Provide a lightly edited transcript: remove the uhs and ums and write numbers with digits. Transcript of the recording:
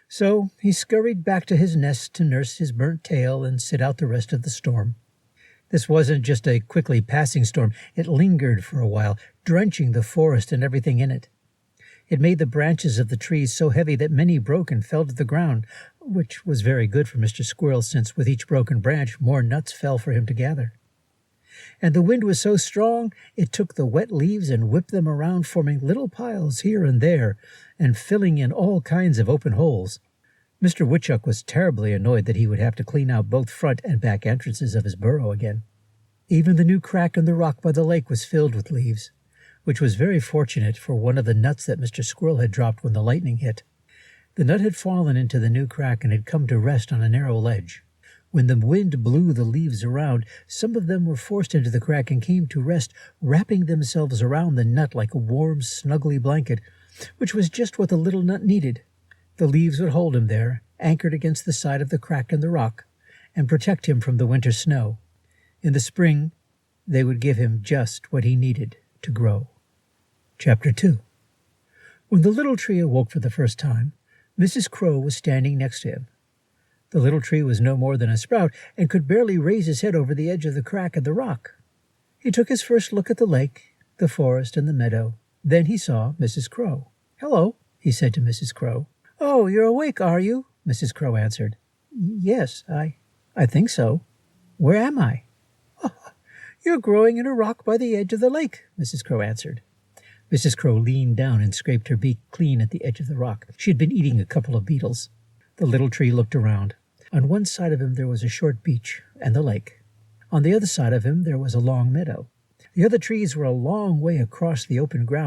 So he scurried back to his nest to nurse his burnt tail and sit out the rest of the storm. This wasn't just a quickly passing storm. It lingered for a while, drenching the forest and everything in it. It made the branches of the trees so heavy that many broke and fell to the ground, which was very good for Mr. Squirrel, since with each broken branch more nuts fell for him to gather. And the wind was so strong it took the wet leaves and whipped them around, forming little piles here and there, and filling in all kinds of open holes. Mr. Woodchuck was terribly annoyed that he would have to clean out both front and back entrances of his burrow again. Even the new crack in the rock by the lake was filled with leaves, which was very fortunate for one of the nuts that Mr. Squirrel had dropped when the lightning hit. The nut had fallen into the new crack and had come to rest on a narrow ledge. When the wind blew the leaves around, some of them were forced into the crack and came to rest, wrapping themselves around the nut like a warm, snuggly blanket, which was just what the little nut needed. The leaves would hold him there, anchored against the side of the crack in the rock, and protect him from the winter snow. In the spring, they would give him just what he needed to grow. Chapter 2. When the little tree awoke for the first time, Mrs. Crow was standing next to him. The little tree was no more than a sprout and could barely raise his head over the edge of the crack in the rock. He took his first look at the lake, the forest, and the meadow. Then he saw Mrs. Crow. "Hello," he said to Mrs. Crow. "Oh, you're awake, are you?" Mrs. Crow answered. "Yes, I think so. Where am I?" "You're growing in a rock by the edge of the lake," Mrs. Crow answered. Mrs. Crow leaned down and scraped her beak clean at the edge of the rock. She had been eating a couple of beetles. The little tree looked around. On one side of him there was a short beach and the lake. On the other side of him there was a long meadow. The other trees were a long way across the open ground,